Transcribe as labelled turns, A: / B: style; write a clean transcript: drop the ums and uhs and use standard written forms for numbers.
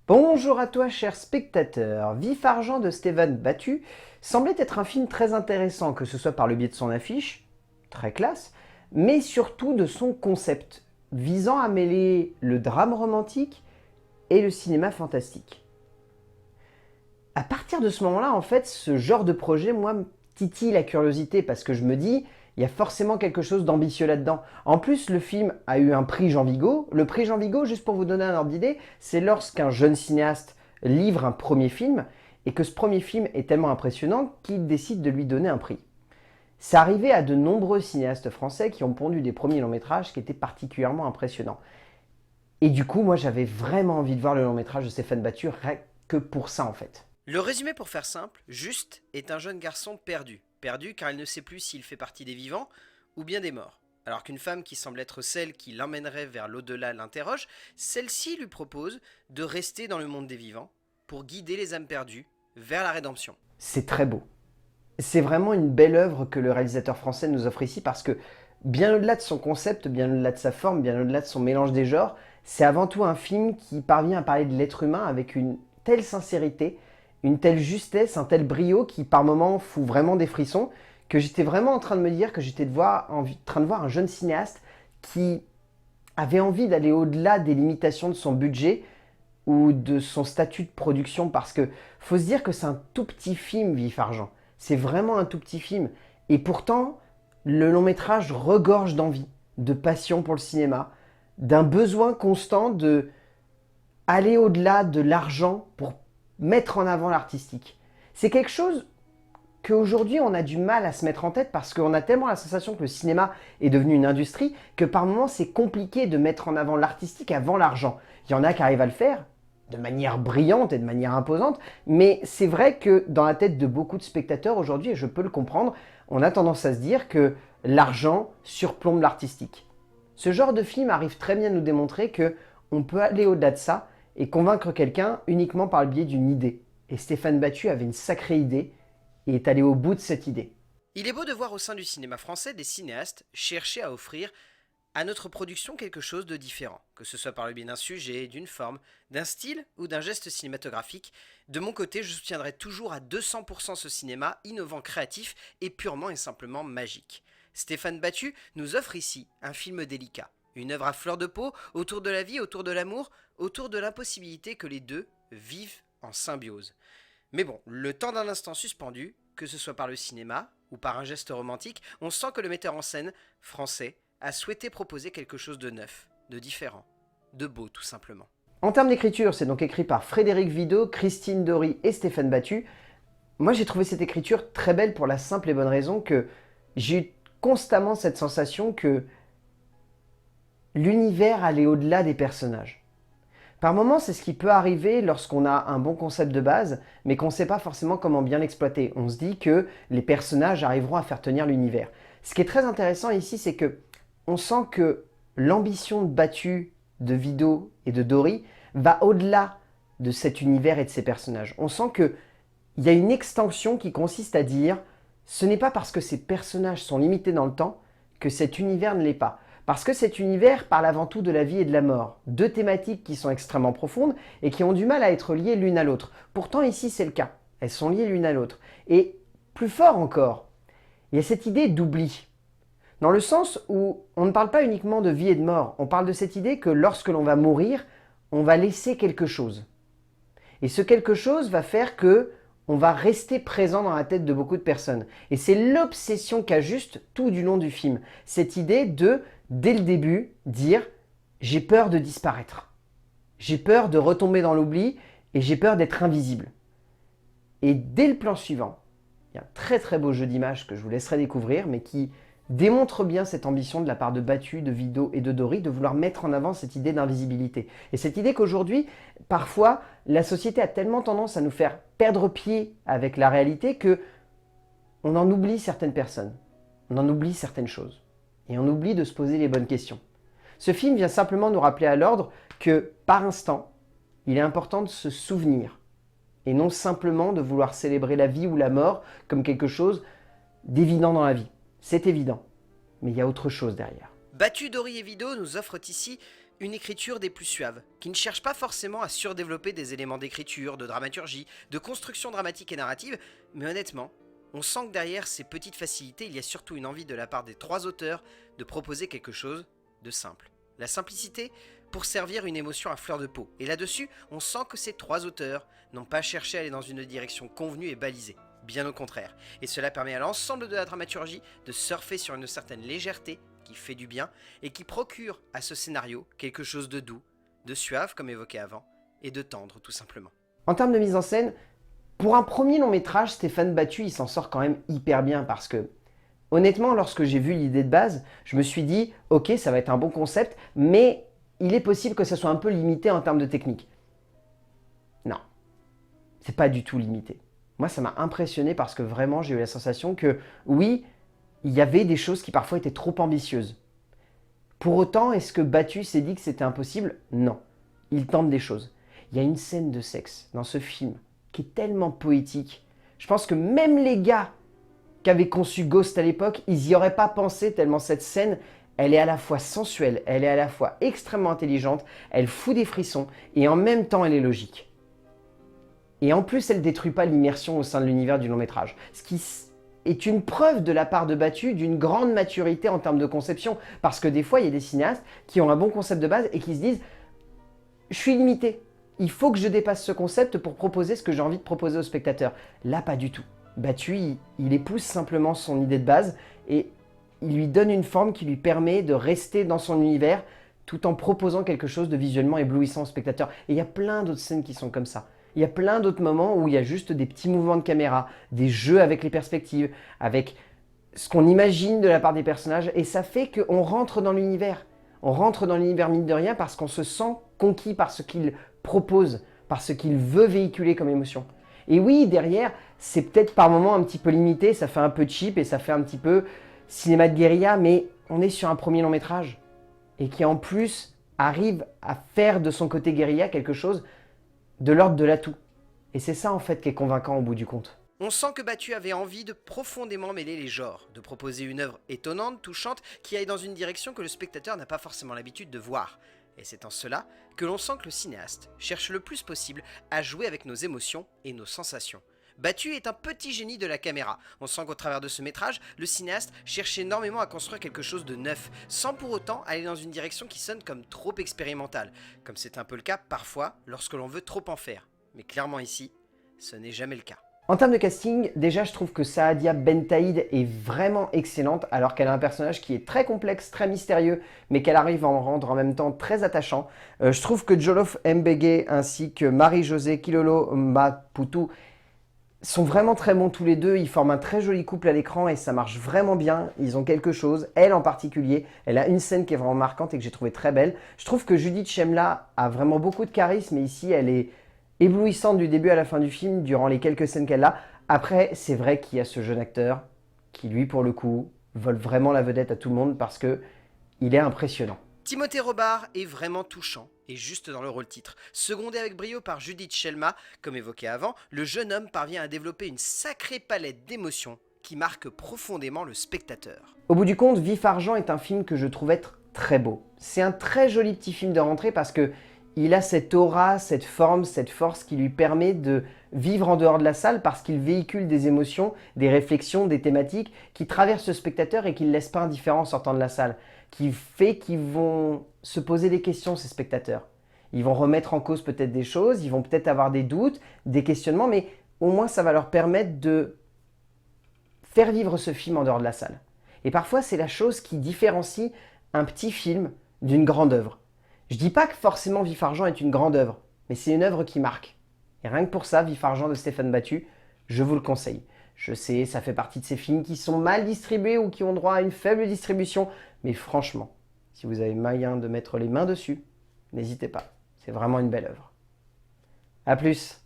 A: Bonjour à toi, cher spectateur. Vif Argent de Stéphane Battu semblait être un film très intéressant, que ce soit par le biais de son affiche, très classe, mais surtout de son concept, visant à mêler le drame romantique et le cinéma fantastique. À partir de ce moment-là, en fait, ce genre de projet, moi, me titille la curiosité parce que je me dis, il y a forcément quelque chose d'ambitieux là-dedans. En plus, le film a eu un prix Jean Vigo. Le prix Jean Vigo, juste pour vous donner un ordre d'idée, c'est lorsqu'un jeune cinéaste livre un premier film et que ce premier film est tellement impressionnant qu'il décide de lui donner un prix. C'est arrivé à de nombreux cinéastes français qui ont pondu des premiers longs métrages qui étaient particulièrement impressionnants. Et du coup, moi, j'avais vraiment envie de voir le long métrage de Stéphane Battu, rien que pour ça, en fait.
B: Le résumé pour faire simple, Juste est un jeune garçon perdu. Perdu car il ne sait plus s'il fait partie des vivants ou bien des morts. Alors qu'une femme qui semble être celle qui l'emmènerait vers l'au-delà l'interroge, celle-ci lui propose de rester dans le monde des vivants pour guider les âmes perdues vers la rédemption.
A: C'est très beau. C'est vraiment une belle œuvre que le réalisateur français nous offre ici parce que bien au-delà de son concept, bien au-delà de sa forme, bien au-delà de son mélange des genres, c'est avant tout un film qui parvient à parler de l'être humain avec une telle sincérité, une telle justesse, un tel brio qui par moments fout vraiment des frissons, que j'étais vraiment en train de me dire que j'étais en train de voir un jeune cinéaste qui avait envie d'aller au-delà des limitations de son budget ou de son statut de production parce que faut se dire que c'est un tout petit film, Vif Argent. C'est vraiment un tout petit film. Et pourtant, le long métrage regorge d'envie, de passion pour le cinéma, d'un besoin constant de aller au-delà de l'argent pour mettre en avant l'artistique. C'est quelque chose qu'aujourd'hui on a du mal à se mettre en tête parce qu'on a tellement la sensation que le cinéma est devenu une industrie que par moments c'est compliqué de mettre en avant l'artistique avant l'argent. Il y en a qui arrivent à le faire de manière brillante et de manière imposante, mais c'est vrai que dans la tête de beaucoup de spectateurs aujourd'hui, et je peux le comprendre, on a tendance à se dire que l'argent surplombe l'artistique. Ce genre de film arrive très bien à nous démontrer que on peut aller au-delà de ça et convaincre quelqu'un uniquement par le biais d'une idée. Et Stéphane Battu avait une sacrée idée et est allé au bout de cette idée.
B: Il est beau de voir au sein du cinéma français des cinéastes chercher à offrir à notre production quelque chose de différent, que ce soit par le biais d'un sujet, d'une forme, d'un style ou d'un geste cinématographique. De mon côté, je soutiendrai toujours à 200% ce cinéma innovant, créatif et purement et simplement magique. Stéphane Battu nous offre ici un film délicat, une œuvre à fleur de peau, autour de la vie, autour de l'amour, autour de l'impossibilité que les deux vivent en symbiose. Mais bon, le temps d'un instant suspendu, que ce soit par le cinéma ou par un geste romantique, on sent que le metteur en scène français a souhaité proposer quelque chose de neuf, de différent, de beau tout simplement.
A: En termes d'écriture, c'est donc écrit par Frédéric Vidot, Christine Dory et Stéphane Battu. Moi, j'ai trouvé cette écriture très belle pour la simple et bonne raison que j'ai eu constamment cette sensation que l'univers allait au-delà des personnages. Par moments, c'est ce qui peut arriver lorsqu'on a un bon concept de base, mais qu'on ne sait pas forcément comment bien l'exploiter. On se dit que les personnages arriveront à faire tenir l'univers. Ce qui est très intéressant ici, c'est que on sent que l'ambition de Battu, de Vidot et de Dory va au-delà de cet univers et de ces personnages. On sent qu'il y a une extension qui consiste à dire ce n'est pas parce que ces personnages sont limités dans le temps que cet univers ne l'est pas. Parce que cet univers parle avant tout de la vie et de la mort, deux thématiques qui sont extrêmement profondes et qui ont du mal à être liées l'une à l'autre. Pourtant ici c'est le cas, elles sont liées l'une à l'autre. Et plus fort encore, il y a cette idée d'oubli. Dans le sens où on ne parle pas uniquement de vie et de mort, on parle de cette idée que lorsque l'on va mourir, on va laisser quelque chose. Et ce quelque chose va faire que on va rester présent dans la tête de beaucoup de personnes. Et c'est l'obsession qu'a juste tout du long du film. Cette idée de, dès le début, dire « j'ai peur de disparaître. J'ai peur de retomber dans l'oubli et j'ai peur d'être invisible. » Et dès le plan suivant, il y a un très très beau jeu d'images que je vous laisserai découvrir, mais qui démontre bien cette ambition de la part de Battu, de Vidot et de Dory de vouloir mettre en avant cette idée d'invisibilité. Et cette idée qu'aujourd'hui, parfois, la société a tellement tendance à nous faire perdre pied avec la réalité que on en oublie certaines personnes, on en oublie certaines choses, et on oublie de se poser les bonnes questions. Ce film vient simplement nous rappeler à l'ordre que, par instant, il est important de se souvenir, et non simplement de vouloir célébrer la vie ou la mort comme quelque chose d'évident dans la vie. C'est évident, mais il y a autre chose derrière.
B: Battu, Dory et Vidot nous offrent ici Une écriture des plus suaves, qui ne cherche pas forcément à surdévelopper des éléments d'écriture, de dramaturgie, de construction dramatique et narrative, mais honnêtement, on sent que derrière ces petites facilités, il y a surtout une envie de la part des trois auteurs de proposer quelque chose de simple. La simplicité pour servir une émotion à fleur de peau. Et là-dessus, on sent que ces trois auteurs n'ont pas cherché à aller dans une direction convenue et balisée. Bien au contraire. Et cela permet à l'ensemble de la dramaturgie de surfer sur une certaine légèreté qui fait du bien et qui procure à ce scénario quelque chose de doux, de suave comme évoqué avant, et de tendre tout simplement.
A: En termes de mise en scène, pour un premier long métrage, Stéphane Battu, il s'en sort quand même hyper bien parce que, honnêtement, lorsque j'ai vu l'idée de base, je me suis dit, ok, ça va être un bon concept, mais il est possible que ça soit un peu limité en termes de technique. Non, c'est pas du tout limité. Moi, ça m'a impressionné parce que vraiment, j'ai eu la sensation que, oui, il y avait des choses qui parfois étaient trop ambitieuses. Pour autant, est-ce que Battu s'est dit que c'était impossible? Non, il tente des choses. Il y a une scène de sexe dans ce film qui est tellement poétique. Je pense que même les gars qui avaient conçu Ghost à l'époque, ils n'y auraient pas pensé tellement cette scène, elle est à la fois sensuelle, elle est à la fois extrêmement intelligente, elle fout des frissons et en même temps elle est logique. Et en plus, elle ne détruit pas l'immersion au sein de l'univers du long métrage. Ce qui est une preuve de la part de Battu d'une grande maturité en termes de conception. Parce que des fois, il y a des cinéastes qui ont un bon concept de base et qui se disent « je suis limité, il faut que je dépasse ce concept pour proposer ce que j'ai envie de proposer au spectateur ». Là, pas du tout. Battu, il épouse simplement son idée de base et il lui donne une forme qui lui permet de rester dans son univers tout en proposant quelque chose de visuellement éblouissant au spectateur. Et il y a plein d'autres scènes qui sont comme ça. Il y a plein d'autres moments où il y a juste des petits mouvements de caméra, des jeux avec les perspectives, avec ce qu'on imagine de la part des personnages, et ça fait qu'on rentre dans l'univers. On rentre dans l'univers mine de rien parce qu'on se sent conquis par ce qu'il propose, par ce qu'il veut véhiculer comme émotion. Et oui, derrière, c'est peut-être par moments un petit peu limité, ça fait un peu cheap et ça fait un petit peu cinéma de guérilla, mais on est sur un premier long métrage et qui en plus arrive à faire de son côté guérilla quelque chose de l'ordre de l'atout. Et c'est ça en fait qui est convaincant au bout du compte.
B: On sent que Battu avait envie de profondément mêler les genres, de proposer une œuvre étonnante, touchante, qui aille dans une direction que le spectateur n'a pas forcément l'habitude de voir. Et c'est en cela que l'on sent que le cinéaste cherche le plus possible à jouer avec nos émotions et nos sensations. Battu est un petit génie de la caméra. On sent qu'au travers de ce métrage, le cinéaste cherche énormément à construire quelque chose de neuf, sans pour autant aller dans une direction qui sonne comme trop expérimentale, comme c'est un peu le cas parfois lorsque l'on veut trop en faire. Mais clairement ici, ce n'est jamais le cas.
A: En termes de casting, déjà je trouve que Saadia Bentaïd est vraiment excellente alors qu'elle a un personnage qui est très complexe, très mystérieux, mais qu'elle arrive à en rendre en même temps très attachant. Je trouve que Jolof Mbege ainsi que Marie-Josée Kilolo Maputu sont vraiment très bons tous les deux, ils forment un très joli couple à l'écran et ça marche vraiment bien, ils ont quelque chose, elle en particulier, elle a une scène qui est vraiment marquante et que j'ai trouvé très belle. Je trouve que Judith Chemla a vraiment beaucoup de charisme et ici elle est éblouissante du début à la fin du film durant les quelques scènes qu'elle a. Après, c'est vrai qu'il y a ce jeune acteur qui lui pour le coup vole vraiment la vedette à tout le monde parce que il est impressionnant.
B: Timothée Robard est vraiment touchant et juste dans le rôle titre. Secondé avec brio par Judith Chemla, comme évoqué avant, le jeune homme parvient à développer une sacrée palette d'émotions qui marque profondément le spectateur.
A: Au bout du compte, Vif Argent est un film que je trouve être très beau. C'est un très joli petit film de rentrée parce que il a cette aura, cette forme, cette force qui lui permet de vivre en dehors de la salle parce qu'il véhicule des émotions, des réflexions, des thématiques qui traversent le spectateur et qui ne le laissent pas indifférent en sortant de la salle. Qui fait qu'ils vont se poser des questions, ces spectateurs. Ils vont remettre en cause peut-être des choses, ils vont peut-être avoir des doutes, des questionnements, mais au moins ça va leur permettre de faire vivre ce film en dehors de la salle. Et parfois, c'est la chose qui différencie un petit film d'une grande œuvre. Je dis pas que forcément Vif Argent est une grande œuvre, mais c'est une œuvre qui marque. Et rien que pour ça, Vif Argent de Stéphane Battu, je vous le conseille. Je sais, ça fait partie de ces films qui sont mal distribués ou qui ont droit à une faible distribution, mais franchement, si vous avez moyen de mettre les mains dessus, n'hésitez pas. C'est vraiment une belle œuvre. A plus!